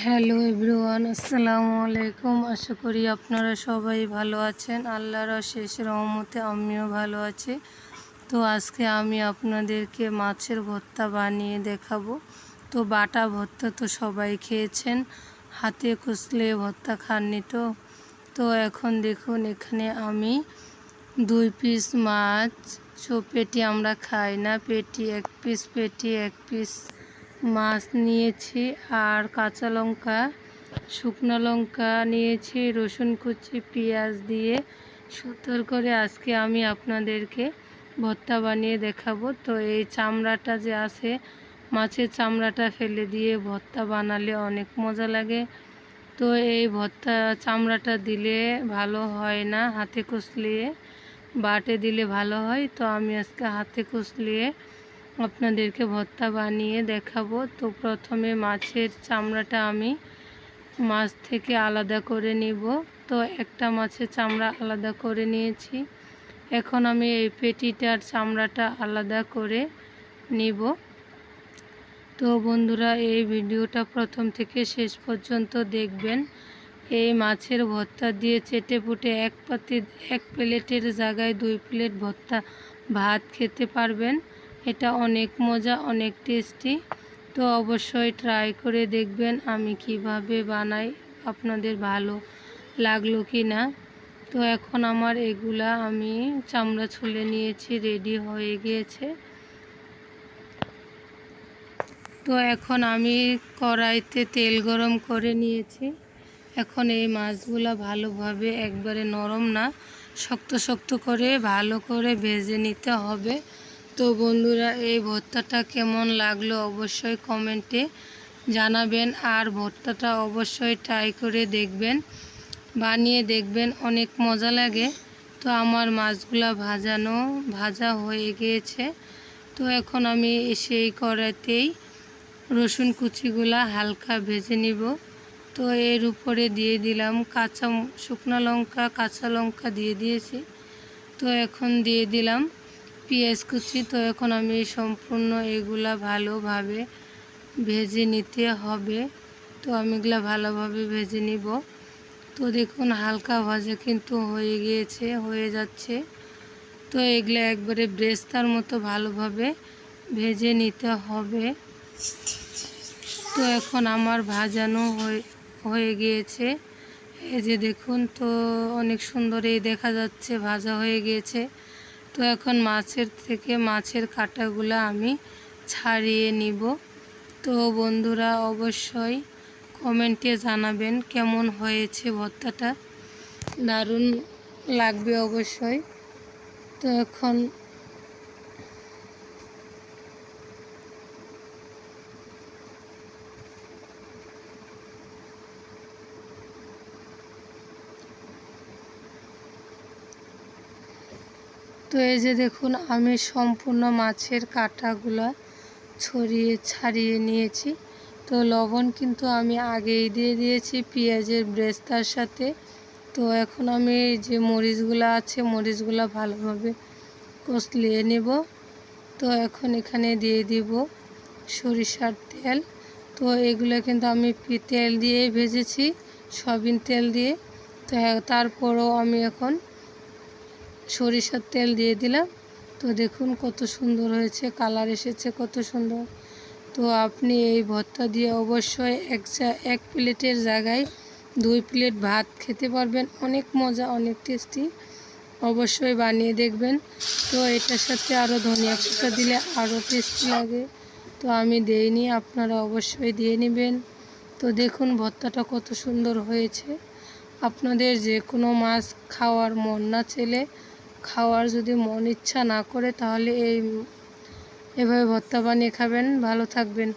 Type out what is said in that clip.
Hello everyone, আসসালামু আলাইকুম। আশা করি আপনারা সবাই ভালো আছেন। আল্লাহর অশেষ রহমতে আমিও ভালো আছি। তো আজকে আমি আপনাদেরকে মাছের ভর্তা বানিয়ে দেখাবো। তো বাটা ভর্তা তো সবাই খেয়েছেন, হাতে কষলে ভর্তা খাননি তো। তো এখন দেখুন, এখানে আমি 2 পিস মাছ, পেটি আমরা খাই না, পেটি 1 পিস, পেটি 1 পিস মাছ নিয়েছি, আর কাঁচা লঙ্কা, শুকনো লঙ্কা নিয়েছি, রসুন কুচি, পেঁয়াজ দিয়ে সুন্দর করে আজকে আমি আপনাদেরকে ভর্তা বানিয়ে দেখাবো। তো এই চামড়াটা যে আছে, মাছের চামড়াটা ফেলে দিয়ে ভর্তা বানালে অনেক মজা লাগে। তো এই ভর্তা চামড়াটা দিলে ভালো হয় না, হাতে কষলিয়ে বাটে দিলে ভালো হয়। তো আমি আজকে হাতে কষলিয়ে আপনাদেরকে ভর্তা বানিয়ে দেখাবো। তো প্রথমে মাছের চামড়াটা আমি মাছ থেকে আলাদা করে নিব। তো একটা মাছের চামড়া আলাদা করে নিয়েছি। এখন আমি এই পেটিটার চামড়াটা আলাদা করে নিব। তো বন্ধুরা, এই ভিডিওটা প্রথম থেকে শেষ পর্যন্ত দেখবেন। এই মাছের ভর্তা দিয়ে চেটেপুটে এক প্লেটের জায়গায় 2 প্লেট ভর্তা ভাত খেতে পারবেন। এটা অনেক মজা, অনেক টেস্টি। তো অবশ্যই ট্রাই করে দেখবেন আমি কিভাবে বানাই, আপনাদের ভালো লাগলো কি না। তো এখন আমার এগুলা আমি চামড়া ছুলে নিয়েছি, রেডি হয়ে গিয়েছে। তো এখন আমি কড়াইতে তেল গরম করে নিয়েছি। এখন এই মাছগুলা ভালোভাবে, একবারে নরম না, শক্ত শক্ত করে ভালো করে ভেজে নিতে হবে। তো বন্ধুরা, এই ভর্তাটা কেমন লাগলো অবশ্যই কমেন্টে জানাবেন, আর ভর্তাটা অবশ্যই ট্রাই করে দেখবেন, বানিয়ে দেখবেন, অনেক মজা লাগে। তো আমার মাছগুলা ভাজা হয়ে গিয়েছে। তো এখন আমি সেই কড়াইতেই রসুন কুচিগুলা হালকা ভেজে নিব। তো এর উপরে দিয়ে দিলাম শুকনো লঙ্কা, কাঁচা লঙ্কা দিয়ে দিয়েছি। তো এখন দিয়ে দিলাম পেঁয়াজ কুচি। তো এখন আমি সম্পূর্ণ এগুলা ভালোভাবে ভেজে নিতে হবে। তো আমি এগুলা ভালোভাবে ভেজে নিব। তো দেখুন, হালকা ভাজা কিন্তু হয়ে যাচ্ছে। তো এগুলা একবারে ব্রেস্তার মতো ভালোভাবে ভেজে নিতে হবে। তো এখন আমার ভাজানো হয়ে গিয়েছে। এই যে দেখুন, তো অনেক সুন্দর এই দেখা যাচ্ছে ভাজা হয়ে গিয়েছে। তো এখন মাছের কাঁটাগুলো আমি ছাড়িয়ে নিব। তো বন্ধুরা, অবশ্যই কমেন্টে জানাবেন কেমন হয়েছে ভর্তাটা, দারুণ লাগবে অবশ্যই। তো এখন তো এই যে দেখুন, আমি সম্পূর্ণ মাছের কাঁটাগুলো ছাড়িয়ে নিয়েছি। তো লবণ কিন্তু আমি আগেই দিয়ে দিয়েছি পেঁয়াজের ব্রেস্তার সাথে। তো এখন আমি যে মরিচগুলো আছে, মরিচগুলো ভালোভাবে কষলিয়ে নেব। তো এখন এখানে দিয়ে দিব সরিষার তেল। তো এগুলো কিন্তু আমি তেল দিয়ে ভেজেছি, সয়াবিন তেল দিয়ে। তো তারপরও আমি এখন সরিষার তেল দিয়ে দিলাম। তো দেখুন কত সুন্দর হয়েছে, কালার এসেছে কত সুন্দর। তো আপনি এই ভর্তা দিয়ে অবশ্যই এক প্লেটের জায়গায় 2 প্লেট ভাত খেতে পারবেন। অনেক মজা, অনেক টেস্টি, অবশ্যই বানিয়ে দেখবেন। তো এটার সাথে আরও ধনিয়া পাতা দিলে আরও টেস্টি লাগে। তো আমি দেইনি, আপনারা অবশ্যই দিয়ে নেবেন। তো দেখুন ভর্তাটা কত সুন্দর হয়েছে। আপনাদের যে কোনো মাছ খাওয়ার মন না চাইলে, খাওয়ার যদি মন ইচ্ছা না করে, তাহলে এভাবে ভর্তা বানিয়ে খাবেন। ভালো থাকবেন।